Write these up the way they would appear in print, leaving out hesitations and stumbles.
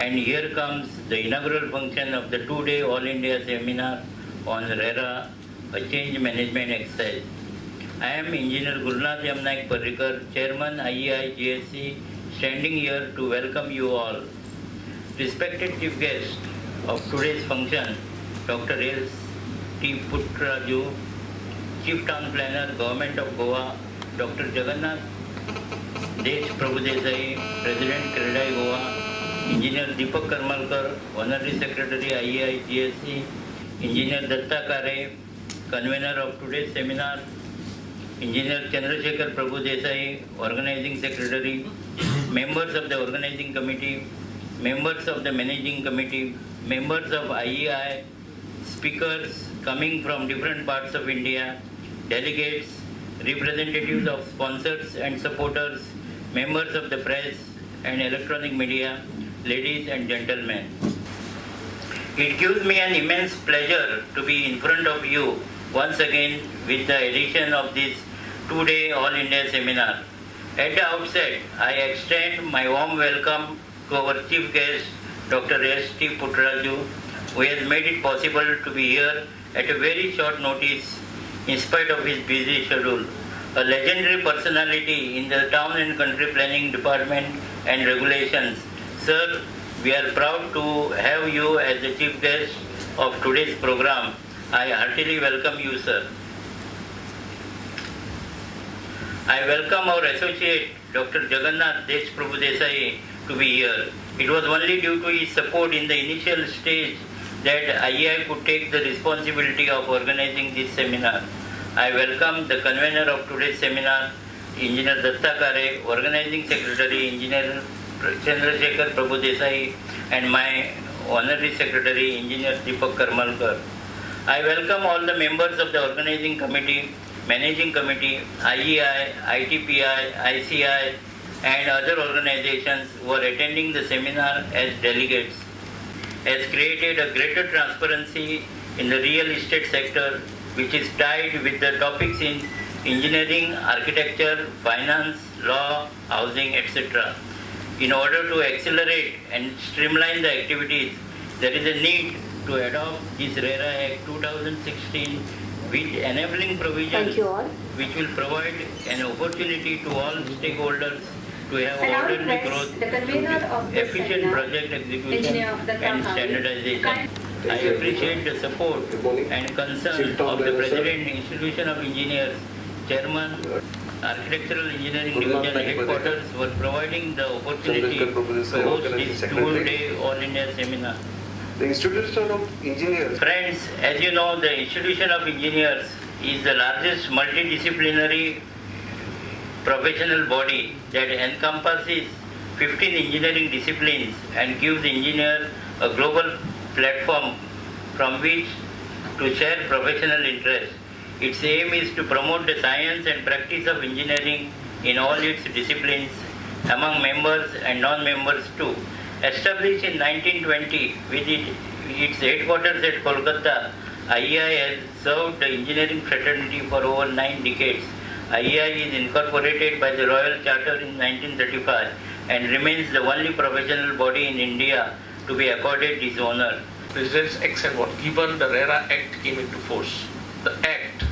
And here comes the inaugural function of the two-day All India seminar on RERA, a change management exercise. I am Engineer Gulnath Yamnaik Parrikar, Chairman IEI GSC, standing here to welcome you all. Respected Chief Guest of today's function, Dr. S.T. Puttraju, Chief Town Planner, Government of Goa, Dr. Jagannath Desh Prabhudesai, President Credai Goa, Engineer Deepak Karmalkar, Honorary Secretary IEI GSC, Engineer Datta Kare, Convener of today's seminar, Engineer Chandrasekhar Prabhudesai, Organizing Secretary, members of the Organizing Committee, members of the Managing Committee, members of IEI, speakers coming from different parts of India, delegates, representatives of sponsors and supporters, members of the press and electronic media, ladies and gentlemen. It gives me an immense pleasure to be in front of you once again with the edition of this two-day All India seminar. At the outset, I extend my warm welcome to our chief guest, Dr. S.T. Puttraju, who has made it possible to be here at a very short notice in spite of his busy schedule. A legendary personality in the Town and Country Planning Department and Regulations. Sir, we are proud to have you as the chief guest of today's program. I heartily welcome you, sir. I welcome our associate, Dr. Jagannath Desh Prabhudesai, to be here. It was only due to his support in the initial stage that IEI could take the responsibility of organizing this seminar. I welcome the convener of today's seminar, Engineer Datta Kare, Organizing Secretary, Engineer Chandrasekhar Prabhudesai, and my Honorary Secretary, Engineer Deepak Karmalkar. I welcome all the members of the Organizing Committee, Managing Committee, IEI, ITPI, ICI, and other organizations who are attending the seminar as delegates. Has created a greater transparency in the real estate sector, which is tied with the topics in engineering, architecture, finance, law, housing, etc. In order to accelerate and streamline the activities, there is a need to adopt this RERA Act 2016 with enabling provisions which will provide an opportunity to all stakeholders to have orderly growth, efficient project execution and standardization. I appreciate the support and concern of the President, Institution of Engineers, Chairman, Architectural Engineering Division Headquarters for providing the opportunity to host this two-day All India seminar. The Institution of Engineers. Friends, as you know, the Institution of Engineers is the largest multidisciplinary professional body that encompasses 15 engineering disciplines and gives engineers a global platform from which to share professional interests. Its aim is to promote the science and practice of engineering in all its disciplines among members and non-members too. Established in 1920 with its headquarters at Kolkata, IEI has served the engineering fraternity for over 9 decades. IEI is incorporated by the Royal Charter in 1935 and remains the only professional body in India to be accorded this honor. President's X and what? Given the RERA Act came into force, the Act,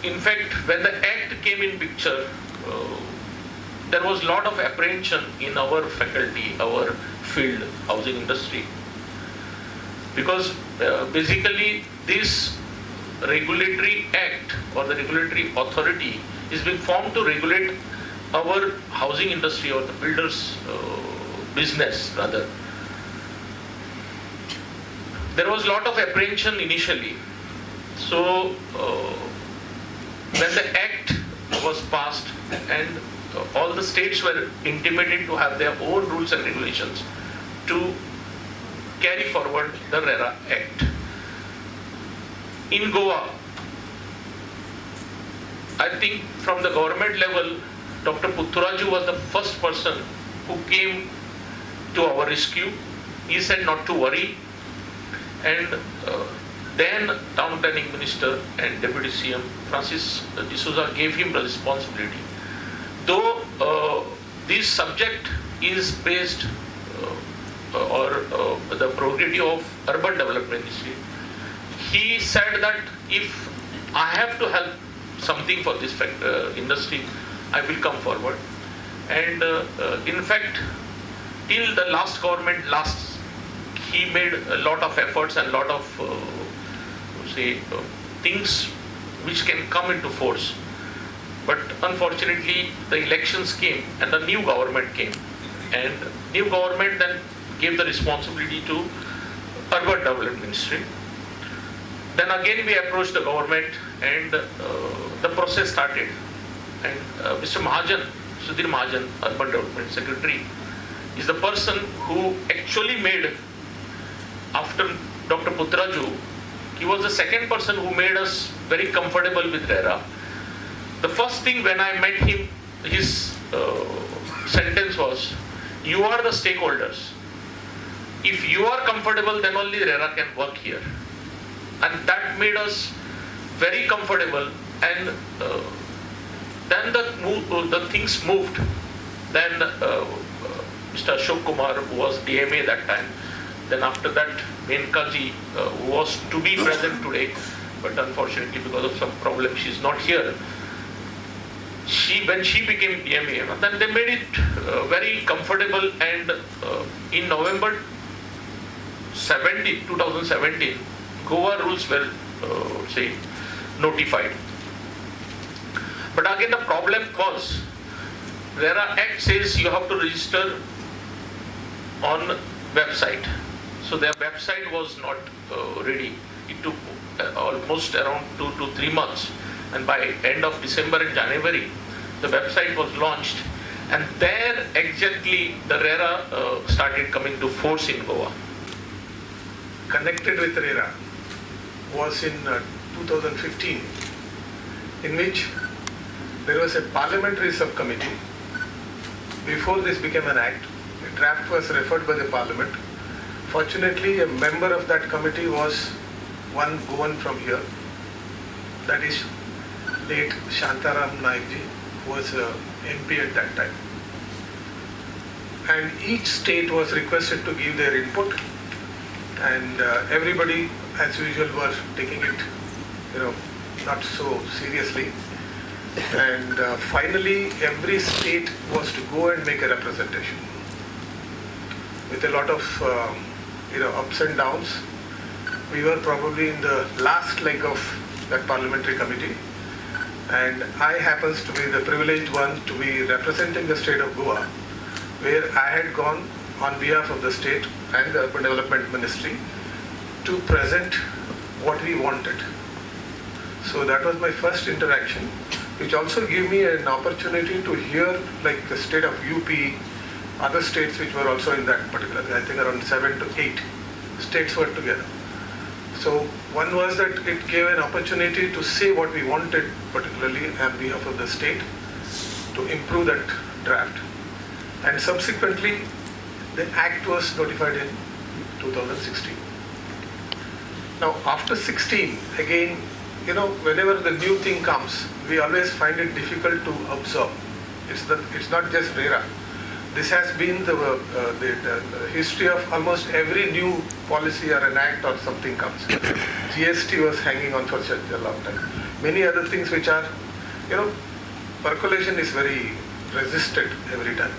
in fact, when the Act came in picture, there was a lot of apprehension in our faculty, our field, housing industry, because basically this regulatory act or the regulatory authority is being formed to regulate our housing industry or the builders business rather. There was a lot of apprehension initially. So when the act was passed and all the states were intimated to have their own rules and regulations to carry forward the RERA Act. In Goa, I think from the government level, Dr. Puttraju was the first person who came to our rescue. He said not to worry, and then Town Planning Minister and Deputy CM Francis D'Souza gave him the responsibility. Though this subject is based the prerogative of urban development ministry. He said that if I have to help something for this industry, I will come forward. And in fact, till the last government, he made a lot of efforts and lot of things which can come into force. But unfortunately, the elections came and the new government came, and new government then gave the responsibility to urban development ministry. Then again we approached the government, and the process started. And Mr. Mahajan, Sudhir Mahajan, urban development secretary, is the person who actually made, after Dr. Putraju, he was the second person who made us very comfortable with RERA. The first thing when I met him, his sentence was, "You are the stakeholders. If you are comfortable, then only RERA can work here." And that made us very comfortable. And then the things moved. Then Mr. Ashok Kumar, who was DMA that time, then after that Menka ji, who was to be present today, but unfortunately because of some problem she is not here. When she became DMA, then they made it very comfortable. And in November 2017, Goa rules were notified. But again the problem was, RERA Act says you have to register on website. So their website was not ready. It took almost around 2 to 3 months. And by end of December and January, the website was launched. And there exactly the RERA started coming to force in Goa. Connected with RERA was in 2015, in which there was a parliamentary subcommittee. Before this became an act, a draft was referred by the parliament. Fortunately, a member of that committee was one Goan from here, that is late Shantaram Naikji, who was MP at that time. And each state was requested to give their input, and everybody, as usual, were taking it, not so seriously. And finally, every state was to go and make a representation with a lot of ups and downs. We were probably in the last leg of that parliamentary committee, and I happens to be the privileged one to be representing the state of Goa, where I had gone on behalf of the state and the Urban Development Ministry to present what we wanted. So that was my first interaction, which also gave me an opportunity to hear like the state of UP, other states which were also in that particular, I think around 7 to 8 states were together. So one was that it gave an opportunity to say what we wanted, particularly on behalf of the state, to improve that draft. And subsequently, the act was notified in 2016. Now after 16, again, whenever the new thing comes, we always find it difficult to absorb. It's not just RERA. This has been the history of almost every new policy or an act or something comes. GST was hanging on for such a long time. Many other things which are, percolation is very resisted every time.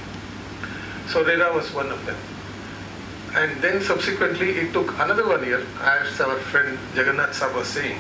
So RERA was one of them. And then subsequently it took another 1 year, as our friend Jagannath Sahab was saying,